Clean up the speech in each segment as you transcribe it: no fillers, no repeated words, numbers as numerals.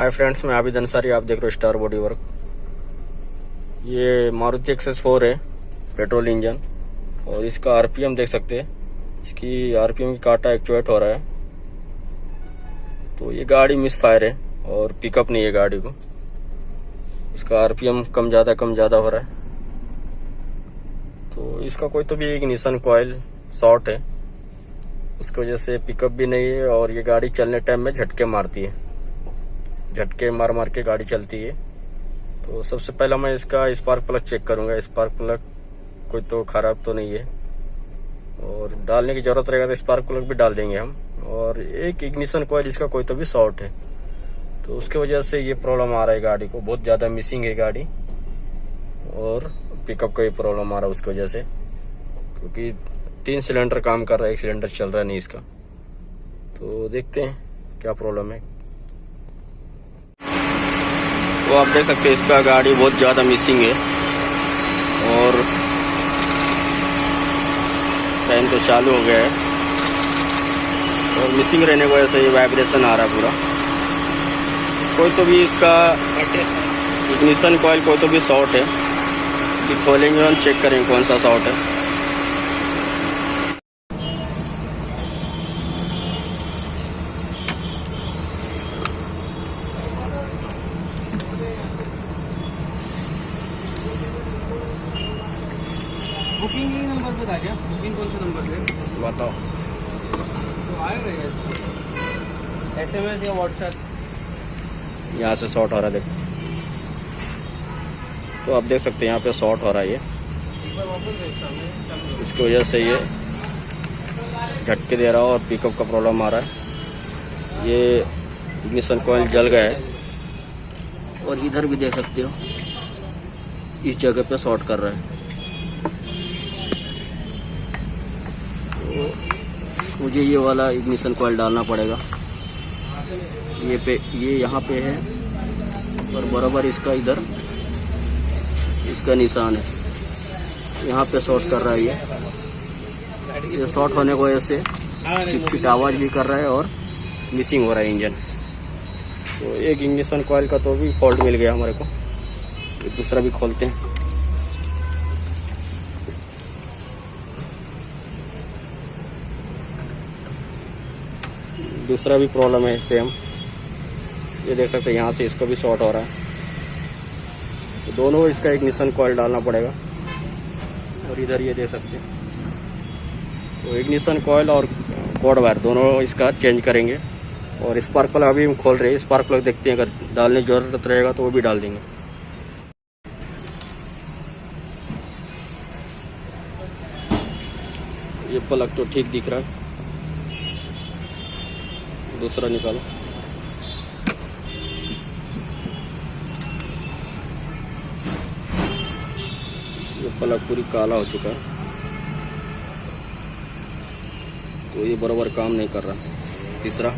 Hi friends, मैं आबिद अंसारी। आप देख रहे हो स्टार बॉडी वर्क। ये मारुति एक्सेस 4 है, पेट्रोल इंजन। और इसका आरपीएम देख सकते हैं। इसकी आरपीएम की काटा एक्चुएट हो रहा है। तो ये गाड़ी मिस फायर है और पिकअप नहीं है गाड़ी को। इसका आरपीएम कम ज़्यादा हो रहा है। तो इसका कोई तो भी इग्निशन कॉइल शॉर्ट है, उसकी वजह से पिकअप भी नहीं है। और ये गाड़ी चलने टाइम में झटके मारती है, झटके मार के गाड़ी चलती है। तो सबसे पहला मैं इसका स्पार्क प्लग चेक करूंगा। स्पार्क प्लग कोई तो ख़राब तो नहीं है, और डालने की ज़रूरत रहेगा तो स्पार्क प्लग भी डाल देंगे हम। और एक इग्निशन कॉइल इसका कोई तो भी शॉर्ट है, तो उसके वजह से ये प्रॉब्लम आ रहा है गाड़ी को। बहुत ज़्यादा मिसिंग है गाड़ी, और पिकअप का भी प्रॉब्लम आ रहा है उसकी वजह से, क्योंकि 3 सिलेंडर काम कर रहा है, 1 सिलेंडर चल रहा नहीं इसका। तो देखते हैं क्या प्रॉब्लम है। तो आप देख सकते हैं इसका गाड़ी बहुत ज़्यादा मिसिंग है, और फैन तो चालू हो गया है, और मिसिंग रहने की वजह से ये वाइब्रेशन आ रहा है पूरा। कोई तो भी इसका इग्निशन कॉइल कोई तो भी शॉर्ट है। कि खोलेंगे और चेक करेंगे कौन सा शॉर्ट है। बुकिंग यही नंबर पे था क्या? बुकिंग कौन सा नंबर पे बताओ। तो आया रहेगा SMS या व्हाट्सएप। यहाँ से शॉर्ट हो रहा है, देखो। तो आप देख सकते हैं यहाँ पे शॉर्ट हो रहा है ये। इसकी वजह से ये झटके दे रहा है और पिकअप का प्रॉब्लम आ रहा है। ये इग्निशन कॉइल जल गया है, और इधर भी देख सकते हो इस जगह पे शॉर्ट कर रहा है। तो मुझे ये वाला इग्निशन कॉइल डालना पड़ेगा। ये यहाँ पे है, और बराबर इसका इधर इसका निशान है, यहाँ पे शॉर्ट कर रहा है ये शॉर्ट होने की वजह से चिपचिट आवाज़ भी कर रहा है और मिसिंग हो रहा है इंजन। तो एक इग्निशन कॉइल का तो भी फॉल्ट मिल गया हमारे को। एक दूसरा भी खोलते हैं। दूसरा भी प्रॉब्लम है सेम। ये देख सकते हैं यहाँ से इसका भी शॉर्ट हो रहा है। तो दोनों इसका इग्निशन कॉइल डालना पड़ेगा। और इधर ये देख सकते हैं, तो इग्निशन कॉइल और कोड वायर दोनों इसका चेंज करेंगे। और स्पार्क प्लग अभी हम खोल रहे हैं। स्पार्क प्लग देखते हैं, अगर डालने की ज़रूरत रहेगा तो वो भी डाल देंगे। ये प्लग तो ठीक दिख रहा है, दूसरा निकालो। ये प्लग पूरी काला हो चुका है, तो ये बराबर काम नहीं कर रहा। तीसरा,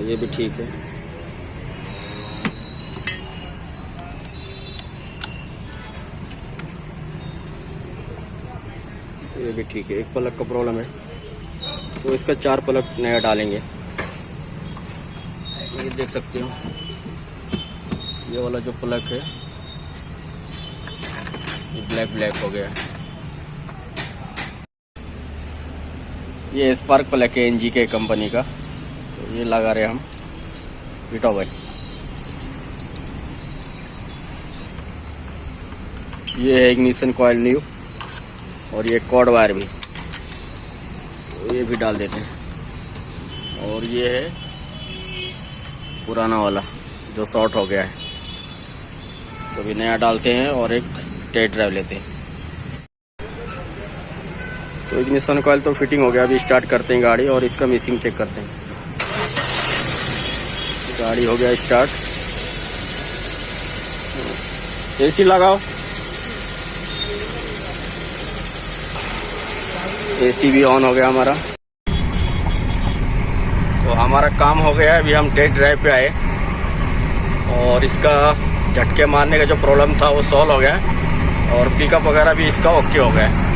ये भी ठीक है। ये भी ठीक है। एक प्लग का प्रॉब्लम है, तो इसका 4 प्लग नया डालेंगे। ये देख सकते हो, ये वाला जो प्लग है ये ब्लैक हो गया है। ये स्पार्क प्लग है NG के कंपनी का, तो ये लगा रहे हम विटो भाई। ये है इग्निशन कॉइल न्यू, और ये कॉर्ड वायर भी, तो ये भी डाल देते हैं। और ये है पुराना वाला जो शॉर्ट हो गया है, तो भी नया डालते हैं और एक टेस्ट ड्राइव लेते हैं। तो इग्निशन कॉइल तो फिटिंग हो गया। अभी स्टार्ट करते हैं गाड़ी, और इसका मिसिंग चेक करते हैं। गाड़ी हो गया स्टार्ट। AC लगाओ। AC भी ऑन हो गया हमारा। तो हमारा काम हो गया है। अभी हम टेस्ट ड्राइव पे आए, और इसका झटके मारने का जो प्रॉब्लम था वो सॉल्व हो गया, और पिकअप वगैरह भी इसका ओके हो गया है।